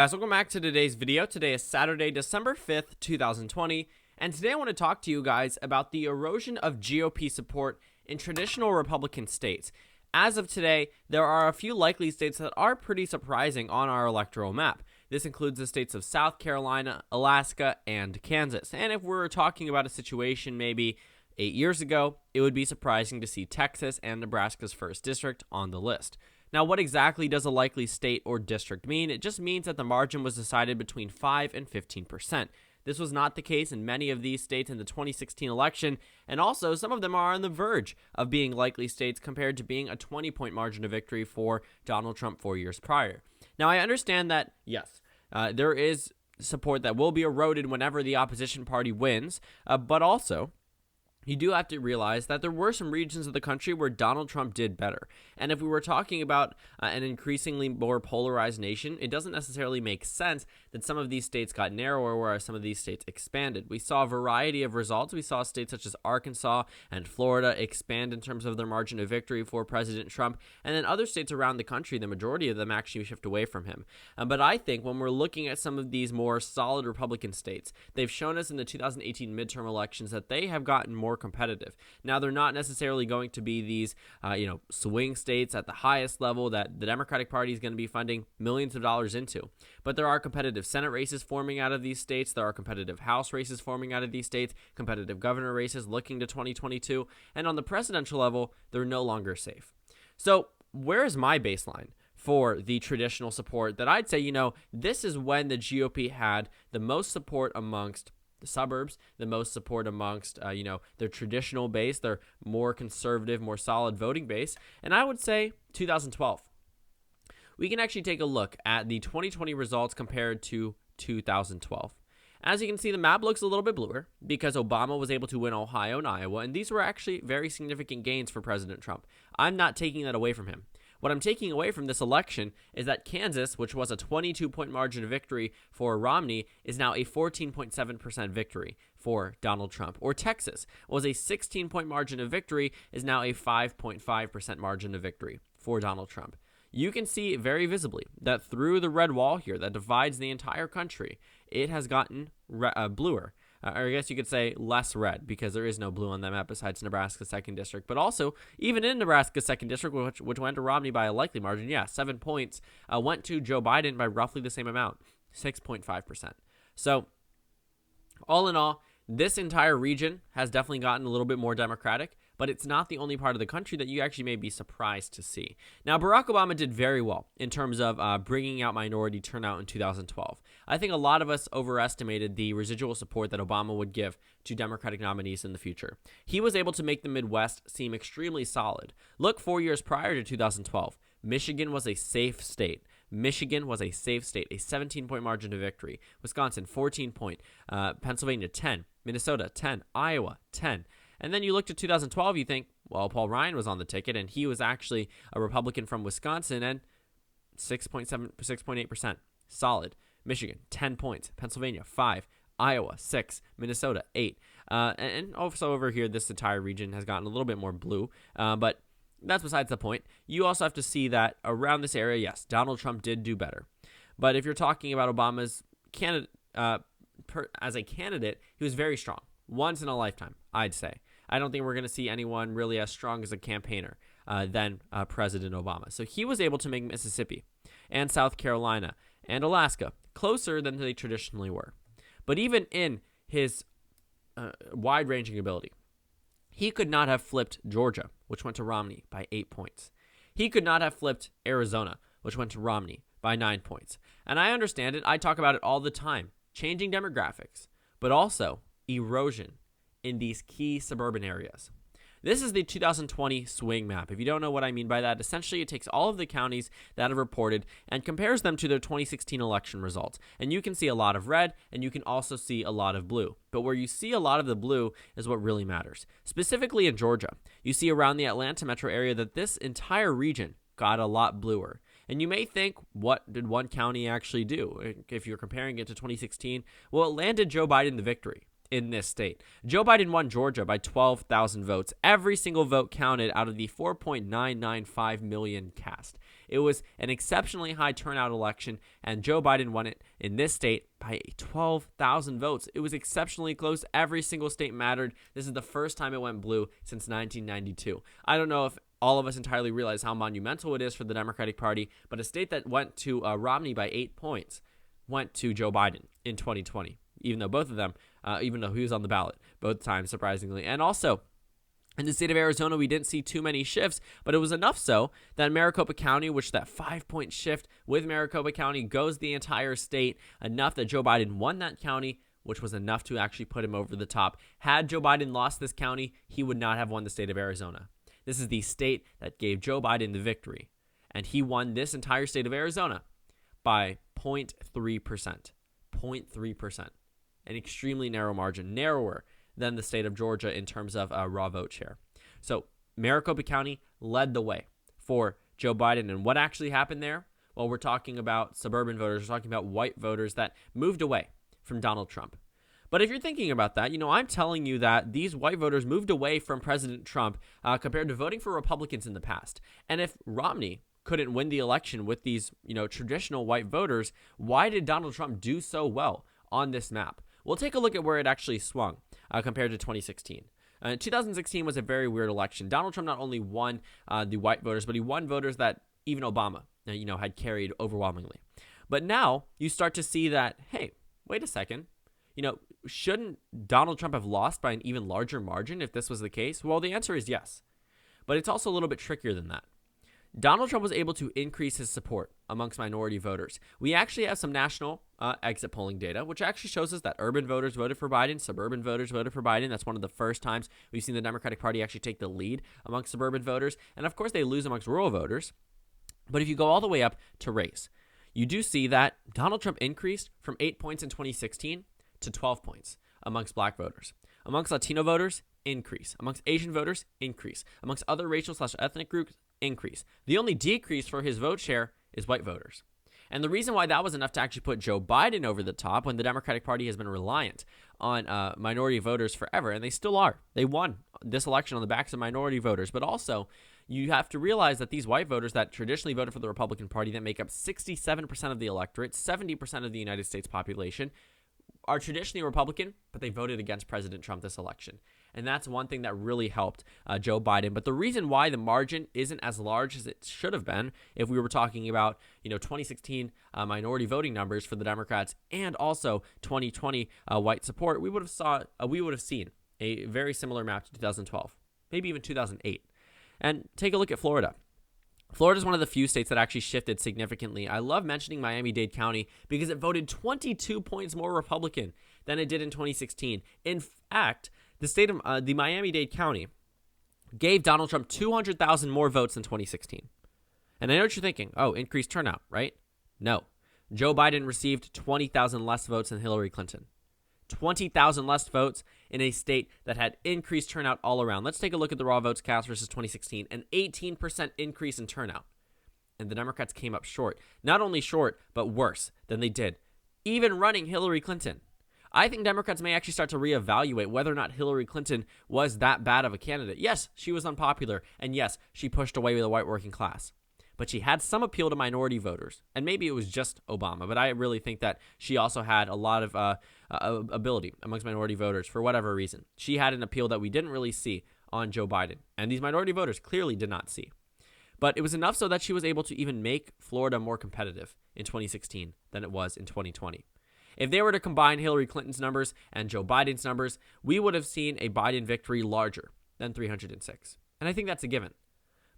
Guys, welcome back to today's video. Today is Saturday, December 5th, 2020, and today I want to talk to you guys about the erosion of GOP support in traditional Republican states. As of today, there are a few likely states that are pretty surprising on our electoral map. This includes the states of South Carolina, Alaska, and Kansas. And if we're talking about a situation maybe 8 years ago, it would be surprising to see Texas and Nebraska's 1st district on the list. Now, what exactly does a likely state or district mean? It just means that the margin was decided between 5 and 15%. This was not the case in many of these states in the 2016 election, and also some of them are on the verge of being likely states compared to being a 20-point margin of victory for Donald Trump 4 years prior. Now, I understand that, yes, there is support that will be eroded whenever the opposition party wins, but also you do have to realize that there were some regions of the country where Donald Trump did better. And if we were talking about an increasingly more polarized nation, it doesn't necessarily make sense that some of these states got narrower, whereas some of these states expanded. We saw a variety of results. We saw states such as Arkansas and Florida expand in terms of their margin of victory for President Trump. And then other states around the country, the majority of them actually shift away from him. But I think when we're looking at some of these more solid Republican states, they've shown us in the 2018 midterm elections that they have gotten more competitive. Now, they're not necessarily going to be these, swing states at the highest level that the Democratic Party is going to be funding millions of dollars into. But there are competitive Senate races forming out of these states. There are competitive House races forming out of these states, competitive governor races looking to 2022. And on the presidential level, they're no longer safe. So where is my baseline for the traditional support that I'd say, this is when the GOP had the most support amongst the suburbs, the most support amongst, their traditional base, their more conservative, more solid voting base. And I would say 2012. We can actually take a look at the 2020 results compared to 2012. As you can see, the map looks a little bit bluer because Obama was able to win Ohio and Iowa, and these were actually very significant gains for President Trump. I'm not taking that away from him. What I'm taking away from this election is that Kansas, which was a 22-point margin of victory for Romney, is now a 14.7% victory for Donald Trump. Or Texas was a 16-point margin of victory, is now a 5.5% margin of victory for Donald Trump. You can see very visibly that through the red wall here that divides the entire country, it has gotten bluer. Or I guess you could say less red, because there is no blue on that map besides Nebraska's 2nd district. But also, even in Nebraska's 2nd district, which went to Romney by a likely margin, 7 points, went to Joe Biden by roughly the same amount, 6.5%. So, all in all, this entire region has definitely gotten a little bit more Democratic, but it's not the only part of the country that you actually may be surprised to see. Now, Barack Obama did very well in terms of bringing out minority turnout in 2012. I think a lot of us overestimated the residual support that Obama would give to Democratic nominees in the future. He was able to make the Midwest seem extremely solid. Look 4 years prior to 2012. Michigan was a safe state. A 17-point margin of victory. Wisconsin, 14-point. Pennsylvania, 10. Minnesota, 10. Iowa, 10. And then you look to 2012, you think, well, Paul Ryan was on the ticket, and he was actually a Republican from Wisconsin, and 6.8%. Solid. Michigan, 10 points. Pennsylvania, 5. Iowa, 6. Minnesota, 8. And also over here, this entire region has gotten a little bit more blue, but that's besides the point. You also have to see that around this area, yes, Donald Trump did do better. But if you're talking about Obama's candidate, as a candidate, he was very strong. Once in a lifetime, I'd say. I don't think we're going to see anyone really as strong as a campaigner than President Obama. So he was able to make Mississippi and South Carolina and Alaska closer than they traditionally were. But even in his wide-ranging ability, he could not have flipped Georgia, which went to Romney by 8 points. He could not have flipped Arizona, which went to Romney by 9 points. And I understand it. I talk about it all the time. Changing demographics, but also erosion in these key suburban areas. This is the 2020 swing map. If you don't know what I mean by that, essentially it takes all of the counties that have reported and compares them to their 2016 election results. And you can see a lot of red, and you can also see a lot of blue. But where you see a lot of the blue is what really matters. Specifically in Georgia, you see around the Atlanta metro area that this entire region got a lot bluer. And you may think, what did one county actually do? If you're comparing it to 2016, well, it landed Joe Biden the victory in this state. Joe Biden won Georgia by 12,000 votes. Every single vote counted out of the 4.995 million cast. It was an exceptionally high turnout election, and Joe Biden won it in this state by 12,000 votes. It was exceptionally close. Every single state mattered. This is the first time it went blue since 1992. I don't know if all of us entirely realize how monumental it is for the Democratic Party, but a state that went to Romney by 8 points went to Joe Biden in 2020, even though both of them, even though he was on the ballot both times, surprisingly. And also, in the state of Arizona, we didn't see too many shifts, but it was enough so that Maricopa County, which that 5-point shift with Maricopa County goes the entire state, enough that Joe Biden won that county, which was enough to actually put him over the top. Had Joe Biden lost this county, he would not have won the state of Arizona. This is the state that gave Joe Biden the victory, and he won this entire state of Arizona by 0.3%. 0.3%. An extremely narrow margin, narrower than the state of Georgia in terms of raw vote share. So Maricopa County led the way for Joe Biden. And what actually happened there? Well, we're talking about suburban voters. We're talking about white voters that moved away from Donald Trump. But if you're thinking about that, I'm telling you that these white voters moved away from President Trump compared to voting for Republicans in the past. And if Romney couldn't win the election with these, traditional white voters, why did Donald Trump do so well on this map? We'll take a look at where it actually swung compared to 2016. 2016 was a very weird election. Donald Trump not only won the white voters, but he won voters that even Obama, had carried overwhelmingly. But now you start to see that, hey, wait a second. Shouldn't Donald Trump have lost by an even larger margin if this was the case? Well, the answer is yes. But it's also a little bit trickier than that. Donald Trump was able to increase his support amongst minority voters. We actually have some national exit polling data, which actually shows us that urban voters voted for Biden, suburban voters voted for Biden. That's one of the first times we've seen the Democratic Party actually take the lead amongst suburban voters. And of course, they lose amongst rural voters. But if you go all the way up to race, you do see that Donald Trump increased from 8 points in 2016 to 12 points amongst black voters. Amongst Latino voters, increase. Amongst Asian voters, increase. Amongst other racial/ethnic groups, increase. The only decrease for his vote share is white voters. And the reason why that was enough to actually put Joe Biden over the top, when the Democratic Party has been reliant on minority voters forever, and they still are. They won this election on the backs of minority voters. But also, you have to realize that these white voters that traditionally voted for the Republican Party, that make up 67% of the electorate, 70% of the United States population, are traditionally Republican, but they voted against President Trump this election. And that's one thing that really helped Joe Biden. But the reason why the margin isn't as large as it should have been, if we were talking about 2016 minority voting numbers for the Democrats and also 2020 white support, we would have seen a very similar map to 2012, maybe even 2008. And take a look at Florida. Florida is one of the few states that actually shifted significantly. I love mentioning Miami-Dade County because it voted 22 points more Republican than it did in 2016. In fact, the state of the Miami-Dade County gave Donald Trump 200,000 more votes than 2016. And I know what you're thinking. Oh, increased turnout, right? No. Joe Biden received 20,000 less votes than Hillary Clinton. 20,000 less votes in a state that had increased turnout all around. Let's take a look at the raw votes cast versus 2016. An 18% increase in turnout. And the Democrats came up short. Not only short, but worse than they did, even running Hillary Clinton. I think Democrats may actually start to reevaluate whether or not Hillary Clinton was that bad of a candidate. Yes, she was unpopular, and yes, she pushed away the white working class. But she had some appeal to minority voters, and maybe it was just Obama, but I really think that she also had a lot of ability amongst minority voters for whatever reason. She had an appeal that we didn't really see on Joe Biden, and these minority voters clearly did not see. But it was enough so that she was able to even make Florida more competitive in 2016 than it was in 2020. If they were to combine Hillary Clinton's numbers and Joe Biden's numbers, we would have seen a Biden victory larger than 306. And I think that's a given.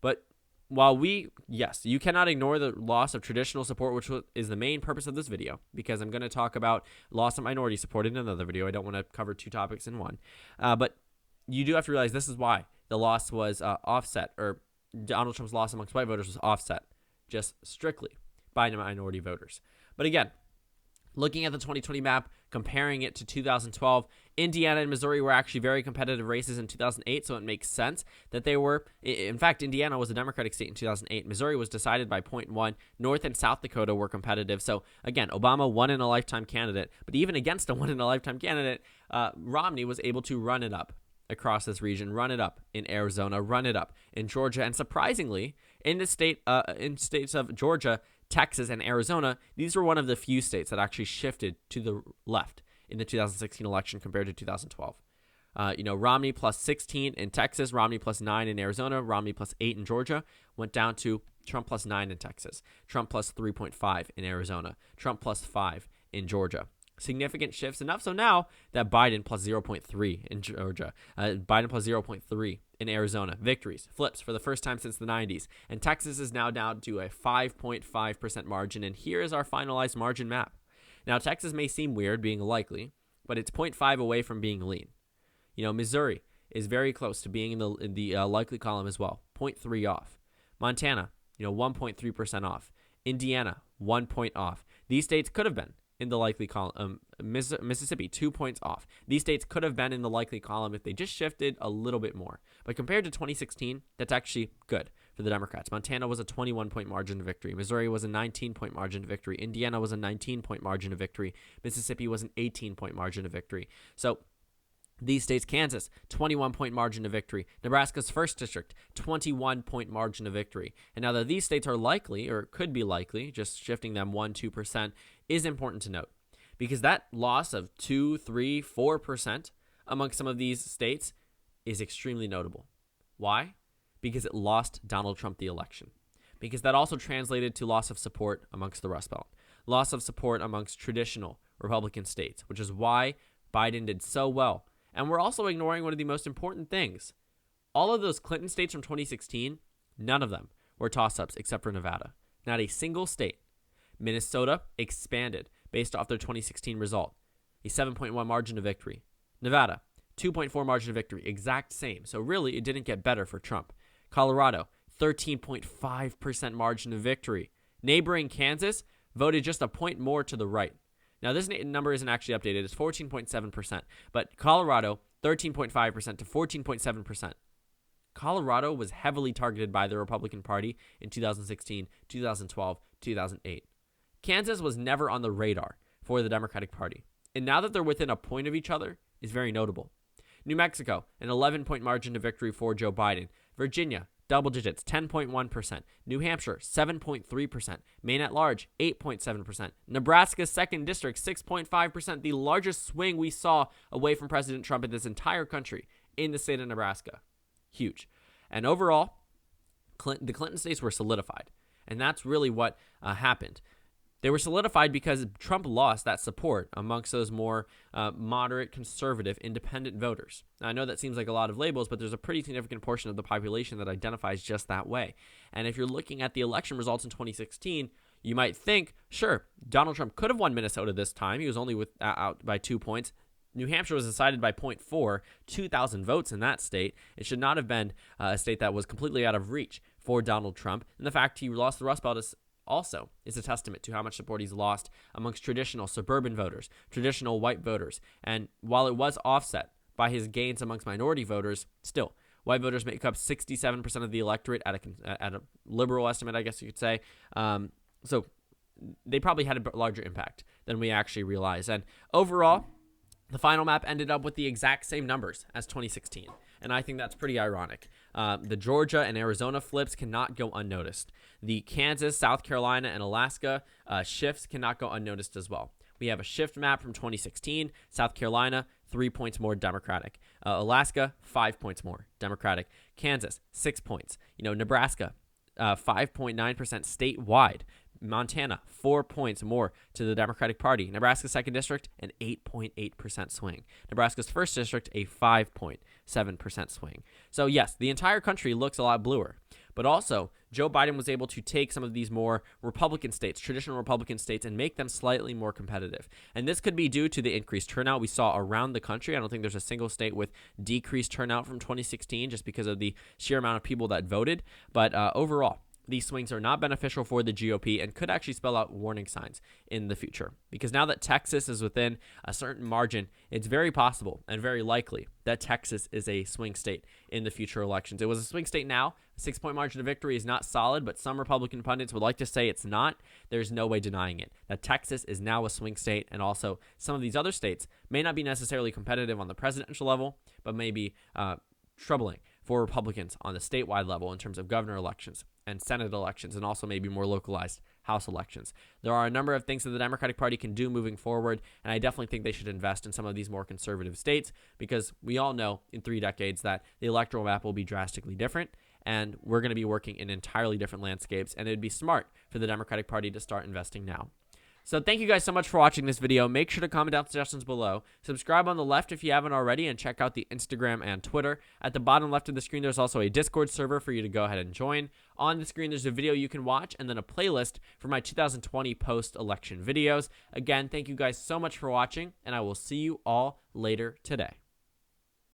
But while yes, you cannot ignore the loss of traditional support, which is the main purpose of this video, because I'm going to talk about loss of minority support in another video. I don't want to cover two topics in one. But you do have to realize this is why the loss was offset, or Donald Trump's loss amongst white voters was offset just strictly by minority voters. But again, looking at the 2020 map, comparing it to 2012, Indiana and Missouri were actually very competitive races in 2008, so it makes sense that they were. In fact, Indiana was a Democratic state in 2008. Missouri was decided by 0.1. North and South Dakota were competitive. So again, Obama won in a lifetime candidate, but even against a one-in-a-lifetime candidate, Romney was able to run it up across this region, run it up in Arizona, run it up in Georgia, and surprisingly, In states of Georgia, Texas, and Arizona, these were one of the few states that actually shifted to the left in the 2016 election compared to 2012. Romney plus 16 in Texas, Romney plus 9 in Arizona, Romney plus 8 in Georgia, went down to Trump plus 9 in Texas, Trump plus 3.5 in Arizona, Trump plus 5 in Georgia. Significant shifts, enough so now that Biden plus 0.3 in Georgia, Biden plus 0.3 in Arizona. Victories, flips for the first time since the 90s. And Texas is now down to a 5.5% margin. And here is our finalized margin map. Now, Texas may seem weird being likely, but it's 0.5 away from being lean. Missouri is very close to being in the likely column as well, 0.3 off. Montana, 1.3% off. Indiana, 1 point off. These states could have been in the likely column. Mississippi, 2 points off. These states could have been in the likely column if they just shifted a little bit more. But compared to 2016, that's actually good for the Democrats. Montana was a 21-point margin of victory. Missouri was a 19-point margin of victory. Indiana was a 19-point margin of victory. Mississippi was an 18-point margin of victory. So these states, Kansas, 21-point margin of victory. Nebraska's 1st district, 21-point margin of victory. And now that these states are likely, or could be likely, just shifting them 1-2%, is important to note. Because that loss of 2, 3, 4% among some of these states is extremely notable. Why? Because it lost Donald Trump the election. Because that also translated to loss of support amongst the Rust Belt. Loss of support amongst traditional Republican states, which is why Biden did so well. And we're also ignoring one of the most important things. All of those Clinton states from 2016, none of them were toss-ups except for Nevada. Not a single state. Minnesota expanded based off their 2016 result. A 7.1 margin of victory. Nevada, 2.4 margin of victory. Exact same. So really, it didn't get better for Trump. Colorado, 13.5% margin of victory. Neighboring Kansas voted just a point more to the right. Now, this number isn't actually updated. It's 14.7%. But Colorado, 13.5% to 14.7%. Colorado was heavily targeted by the Republican Party in 2016, 2012, 2008. Kansas was never on the radar for the Democratic Party. And now that they're within a point of each other is very notable. New Mexico, an 11-point margin of victory for Joe Biden. Virginia, double digits, 10.1%. New Hampshire, 7.3%. Maine at large, 8.7%. Nebraska's 2nd district, 6.5%. The largest swing we saw away from President Trump in this entire country in the state of Nebraska. Huge. And overall, the Clinton states were solidified. And that's really what happened. They were solidified because Trump lost that support amongst those more moderate, conservative, independent voters. Now, I know that seems like a lot of labels, but there's a pretty significant portion of the population that identifies just that way. And if you're looking at the election results in 2016, you might think, sure, Donald Trump could have won Minnesota this time. He was only out by 2 points. New Hampshire was decided by 0.4, 2,000 votes in that state. It should not have been a state that was completely out of reach for Donald Trump. And the fact he lost the Rust Belt is a testament to how much support he's lost amongst traditional suburban voters, traditional white voters. And while it was offset by his gains amongst minority voters, still, white voters make up 67% of the electorate at a liberal estimate, I guess you could say. So they probably had a larger impact than we actually realize. And overall, the final map ended up with the exact same numbers as 2016. And I think that's pretty ironic. The Georgia and Arizona flips cannot go unnoticed. The Kansas, South Carolina, and Alaska shifts cannot go unnoticed as well. We have a shift map from 2016. South Carolina, 3 points more Democratic. Alaska, 5 points more Democratic. Kansas, 6 points. Nebraska, 5.9% statewide. Montana, 4 points more to the Democratic Party. Nebraska's 2nd district, an 8.8% swing. Nebraska's 1st district, a 5.7% swing. So yes, the entire country looks a lot bluer. But also, Joe Biden was able to take some of these more Republican states, traditional Republican states, and make them slightly more competitive. And this could be due to the increased turnout we saw around the country. I don't think there's a single state with decreased turnout from 2016 just because of the sheer amount of people that voted. But overall, these swings are not beneficial for the GOP and could actually spell out warning signs in the future. Because now that Texas is within a certain margin, it's very possible and very likely that Texas is a swing state in the future elections. It was a swing state now. A 6-point margin of victory is not solid, but some Republican pundits would like to say it's not. There's no way denying it. That Texas is now a swing state, and also some of these other states may not be necessarily competitive on the presidential level, but may be troubling for Republicans on the statewide level in terms of governor elections and Senate elections, and also maybe more localized House elections. There are a number of things that the Democratic Party can do moving forward, and I definitely think they should invest in some of these more conservative states, because we all know in 3 decades that the electoral map will be drastically different, and we're going to be working in entirely different landscapes, and it would be smart for the Democratic Party to start investing now. So thank you guys so much for watching this video. Make sure to comment down suggestions below. Subscribe on the left if you haven't already, and check out the Instagram and Twitter. At the bottom left of the screen, there's also a Discord server for you to go ahead and join. On the screen, there's a video you can watch, and then a playlist for my 2020 post-election videos. Again, thank you guys so much for watching, and I will see you all later today.